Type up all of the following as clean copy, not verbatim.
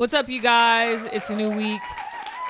What's up, you guys? It's a new week.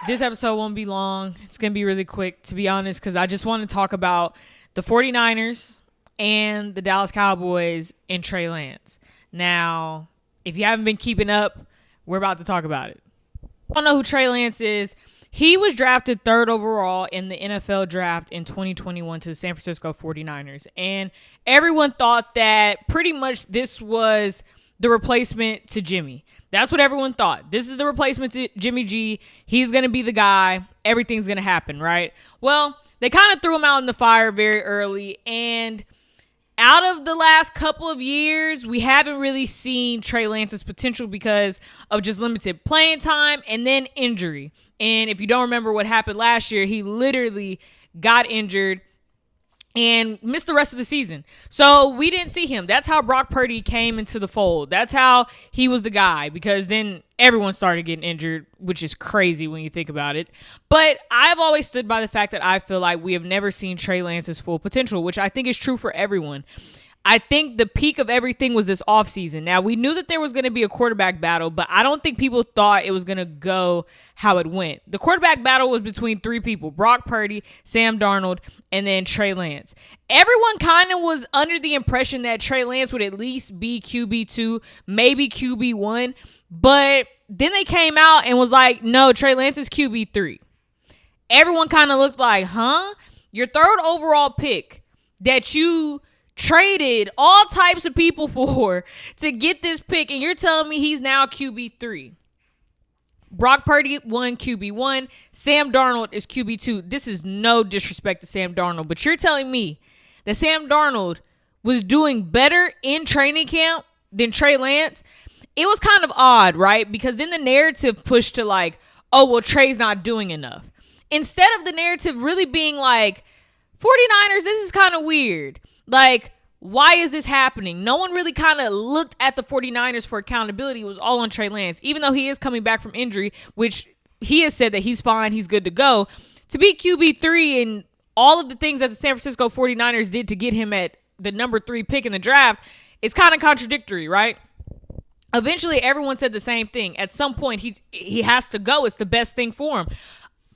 This episode won't be long. It's going to be really quick, to be honest, because I just want to talk about the 49ers and the Dallas Cowboys and Trey Lance. Now, if you haven't been keeping up, we're about to talk about it. I don't know who Trey Lance is. He was drafted third overall in the NFL draft in 2021 to the San Francisco 49ers. And everyone thought that pretty much this was the replacement to Jimmy. That's what everyone thought. This is the replacement to Jimmy G. He's going to be the guy. Everything's going to happen, right? Well, they kind of threw him out in the fire very early. And out of the last couple of years, we haven't really seen Trey Lance's potential because of just limited playing time and then injury. And if you don't remember what happened last year, he literally got injured and missed the rest of the season. So we didn't see him. That's how Brock Purdy came into the fold. That's how he was the guy, because then everyone started getting injured, which is crazy when you think about it. But I've always stood by the fact that I feel like we have never seen Trey Lance's full potential, which I think is true for everyone. I think the peak of everything was this offseason. Now, we knew that there was going to be a quarterback battle, but I don't think people thought it was going to go how it went. The quarterback battle was between three people: Brock Purdy, Sam Darnold, and then Trey Lance. Everyone kind of was under the impression that Trey Lance would at least be QB2, maybe QB1, but then they came out and was like, no, Trey Lance is QB3. Everyone kind of looked like, huh? Your third overall pick that you traded all types of people for to get this pick, and you're telling me he's now QB3. Brock Purdy won QB1. Sam Darnold is QB2. This is no disrespect to Sam Darnold, but you're telling me that Sam Darnold was doing better in training camp than Trey Lance? It was kind of odd, right? Because then the narrative pushed to like, oh, well, Trey's not doing enough. Instead of the narrative really being like, 49ers, this is kind of weird. Like, why is this happening? No one really kind of looked at the 49ers for accountability. It was all on Trey Lance, even though he is coming back from injury, which he has said that he's fine, he's good to go. To be QB3 and all of the things that the San Francisco 49ers did to get him at the number 3 pick in the draft, it's kind of contradictory, right? Eventually, everyone said the same thing. At some point, he has to go. It's the best thing for him.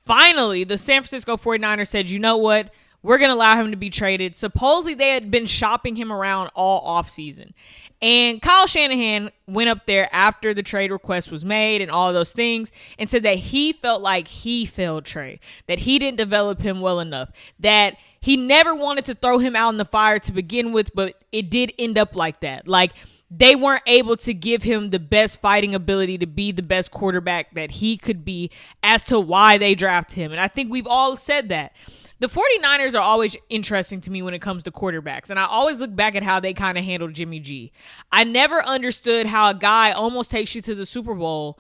Finally, the San Francisco 49ers said, you know what? We're going to allow him to be traded. Supposedly, they had been shopping him around all offseason. And Kyle Shanahan went up there after the trade request was made and all of those things and said that he felt like he failed Trey, that he didn't develop him well enough, that he never wanted to throw him out in the fire to begin with, but it did end up like that. Like, they weren't able to give him the best fighting ability to be the best quarterback that he could be as to why they drafted him. And I think we've all said that. The 49ers are always interesting to me when it comes to quarterbacks, and I always look back at how they kind of handled Jimmy G. I never understood how a guy almost takes you to the Super Bowl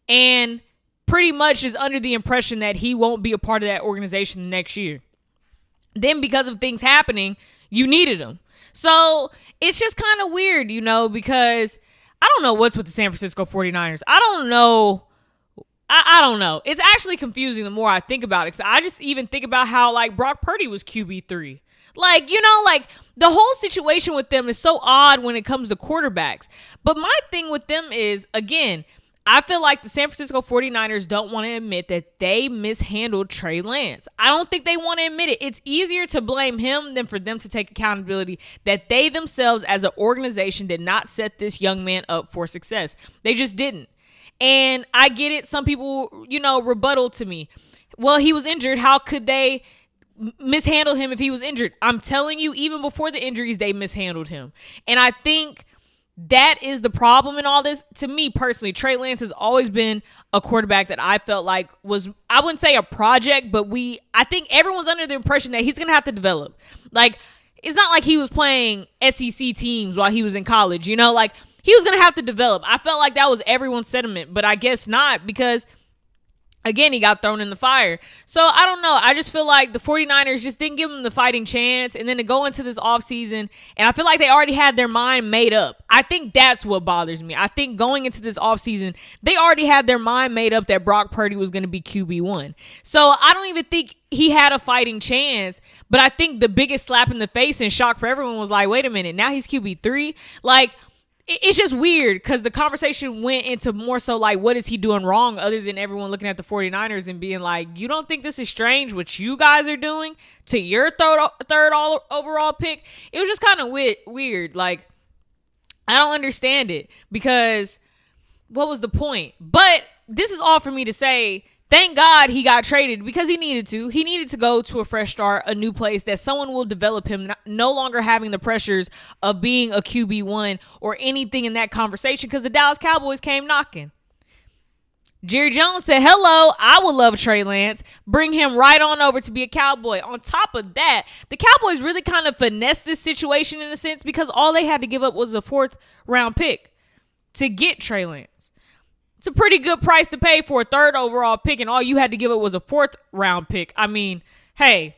and pretty much is under the impression that he won't be a part of that organization the next year. Then because of things happening, you needed him. So it's just kind of weird, because I don't know what's with the San Francisco 49ers. I don't know. It's actually confusing the more I think about it. Cause I just even think about how like Brock Purdy was QB3. Like, the whole situation with them is so odd when it comes to quarterbacks. But my thing with them is, again, I feel like the San Francisco 49ers don't want to admit that they mishandled Trey Lance. I don't think they want to admit it. It's easier to blame him than for them to take accountability that they themselves as an organization did not set this young man up for success. They just didn't. And I get it. Some people, rebuttal to me. Well, he was injured. How could they mishandle him if he was injured? I'm telling you, even before the injuries, they mishandled him. And I think that is the problem in all this. To me personally, Trey Lance has always been a quarterback that I felt like was, I wouldn't say a project, but I think everyone's under the impression that he's going to have to develop. Like, it's not like he was playing SEC teams while he was in college, like, he was going to have to develop. I felt like that was everyone's sentiment, but I guess not, because, again, he got thrown in the fire. So, I don't know. I just feel like the 49ers just didn't give him the fighting chance, and then to go into this offseason, and I feel like they already had their mind made up. I think that's what bothers me. I think going into this offseason, they already had their mind made up that Brock Purdy was going to be QB1. So, I don't even think he had a fighting chance, but I think the biggest slap in the face and shock for everyone was like, wait a minute, now he's QB3? Like, it's just weird because the conversation went into more so like, what is he doing wrong, other than everyone looking at the 49ers and being like, you don't think this is strange what you guys are doing to your third overall pick? It was just kind of weird. Like, I don't understand it, because what was the point? But this is all for me to say, thank God he got traded, because he needed to. He needed to go to a fresh start, a new place that someone will develop him, no longer having the pressures of being a QB1 or anything in that conversation, because the Dallas Cowboys came knocking. Jerry Jones said, hello, I would love Trey Lance. Bring him right on over to be a Cowboy. On top of that, the Cowboys really kind of finessed this situation in a sense, because all they had to give up was a 4th round pick to get Trey Lance. It's a pretty good price to pay for a 3rd overall pick, and all you had to give up was a 4th round pick. I mean, hey,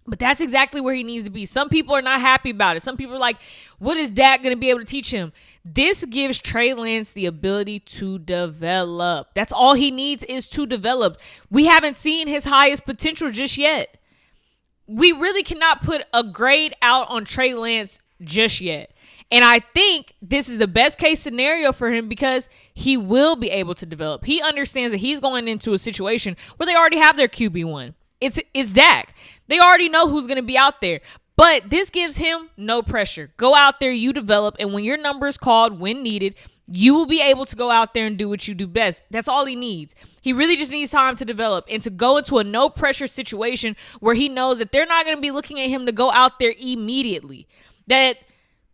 but that's exactly where he needs to be. Some people are not happy about it. Some people are like, what is Dak going to be able to teach him? This gives Trey Lance the ability to develop. That's all he needs, is to develop. We haven't seen his highest potential just yet. We really cannot put a grade out on Trey Lance just yet. And I think this is the best case scenario for him, because he will be able to develop. He understands that he's going into a situation where they already have their QB1. It's Dak. They already know who's going to be out there. But this gives him no pressure. Go out there, you develop, and when your number is called, when needed, you will be able to go out there and do what you do best. That's all he needs. He really just needs time to develop and to go into a no-pressure situation where he knows that they're not going to be looking at him to go out there immediately. That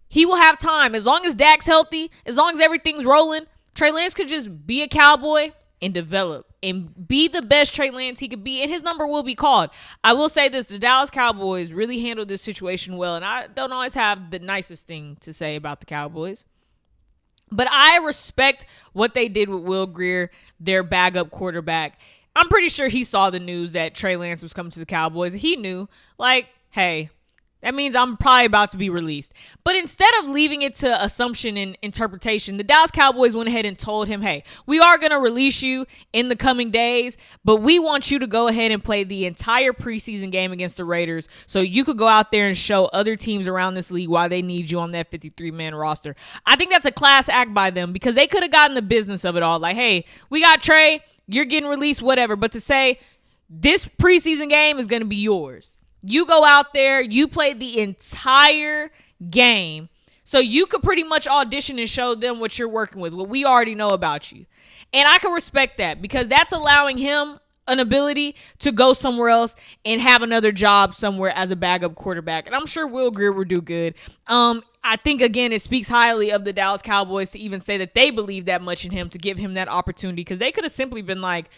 he will have time. As long as Dak's healthy, as long as everything's rolling, Trey Lance could just be a Cowboy and develop and be the best Trey Lance he could be, and his number will be called. I will say this, the Dallas Cowboys really handled this situation well, and I don't always have the nicest thing to say about the Cowboys. But I respect what they did with Will Grier, their backup quarterback. I'm pretty sure he saw the news that Trey Lance was coming to the Cowboys. He knew, like, hey, that means I'm probably about to be released. But instead of leaving it to assumption and interpretation, the Dallas Cowboys went ahead and told him, hey, we are going to release you in the coming days, but we want you to go ahead and play the entire preseason game against the Raiders so you could go out there and show other teams around this league why they need you on that 53-man roster. I think that's a class act by them, because they could have gotten the business of it all. Like, hey, we got Trey, you're getting released, whatever. But to say this preseason game is going to be yours. You go out there, you play the entire game, so you could pretty much audition and show them what you're working with, what we already know about you. And I can respect that, because that's allowing him an ability to go somewhere else and have another job somewhere as a backup quarterback. And I'm sure Will Grier will do good. I think, again, it speaks highly of the Dallas Cowboys to even say that they believe that much in him, to give him that opportunity, because they could have simply been like,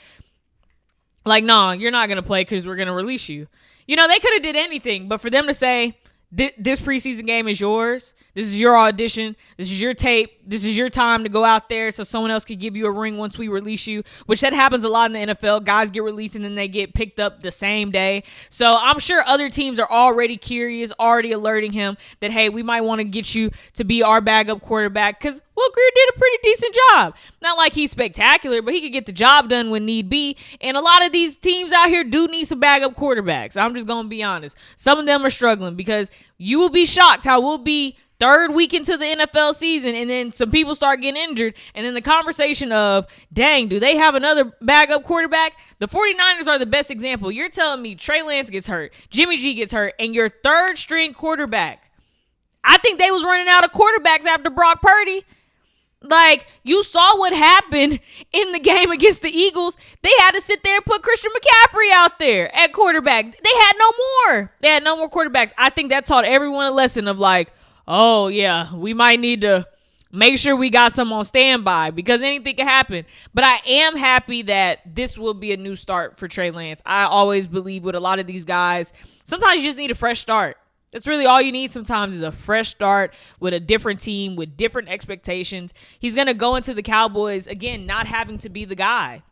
nah, you're not going to play because we're going to release you. You know, they could have did anything, but for them to say, this preseason game is yours, this is your audition, this is your tape, this is your time to go out there so someone else could give you a ring once we release you, which that happens a lot in the NFL. Guys get released and then they get picked up the same day. So I'm sure other teams are already curious, already alerting him that, hey, we might want to get you to be our backup quarterback, because Will Grier did a pretty decent job. Not like he's spectacular, but he could get the job done when need be. And a lot of these teams out here do need some backup quarterbacks. I'm just going to be honest. Some of them are struggling, because you will be shocked how we'll be third week into the NFL season, and then some people start getting injured, and then the conversation of, dang, do they have another backup quarterback? The 49ers are the best example. You're telling me Trey Lance gets hurt, Jimmy G gets hurt, and your third string quarterback. I think they was running out of quarterbacks after Brock Purdy. Like, you saw what happened in the game against the Eagles. They had to sit there and put Christian McCaffrey out there at quarterback. They had no more. They had no more quarterbacks. I think that taught everyone a lesson of like, oh, yeah, we might need to make sure we got some on standby, because anything can happen. But I am happy that this will be a new start for Trey Lance. I always believe with a lot of these guys, sometimes you just need a fresh start. That's really all you need sometimes, is a fresh start with a different team, with different expectations. He's going to go into the Cowboys, again, not having to be the guy.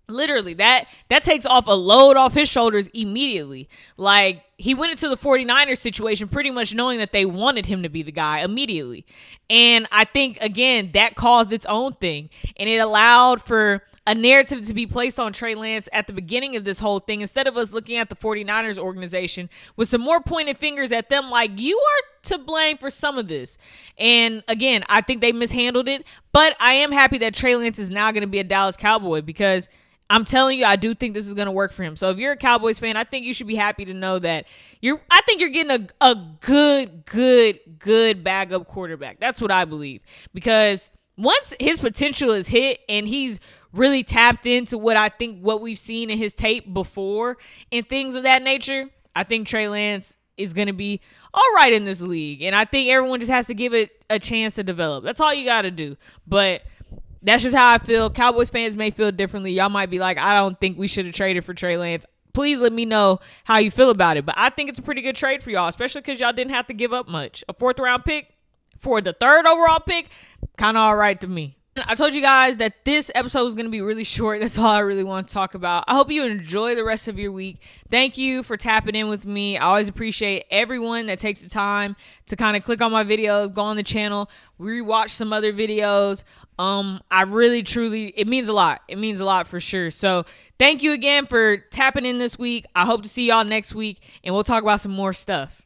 Literally, that takes off a load off his shoulders immediately. Like, he went into the 49ers situation pretty much knowing that they wanted him to be the guy immediately. And I think, again, that caused its own thing. And it allowed for a narrative to be placed on Trey Lance at the beginning of this whole thing, instead of us looking at the 49ers organization with some more pointed fingers at them like, you are to blame for some of this. And again, I think they mishandled it, but I am happy that Trey Lance is now going to be a Dallas Cowboy, because I'm telling you, I do think this is going to work for him. So if you're a Cowboys fan, I think you should be happy to know that I think you're getting a good backup quarterback. That's what I believe. Because once his potential is hit and he's really tapped into what we've seen in his tape before and things of that nature, I think Trey Lance is going to be all right in this league. And I think everyone just has to give it a chance to develop. That's all you got to do. But that's just how I feel. Cowboys fans may feel differently. Y'all might be like, I don't think we should have traded for Trey Lance. Please let me know how you feel about it. But I think it's a pretty good trade for y'all, especially because y'all didn't have to give up much. A 4th round pick for the 3rd overall pick, kind of all right to me. I told you guys that this episode was going to be really short. That's all I really want to talk about. I hope you enjoy the rest of your week. Thank you for tapping in with me. I always appreciate everyone that takes the time to kind of click on my videos, go on the channel, rewatch some other videos. I really, truly, it means a lot. It means a lot for sure. So thank you again for tapping in this week. I hope to see y'all next week, and we'll talk about some more stuff.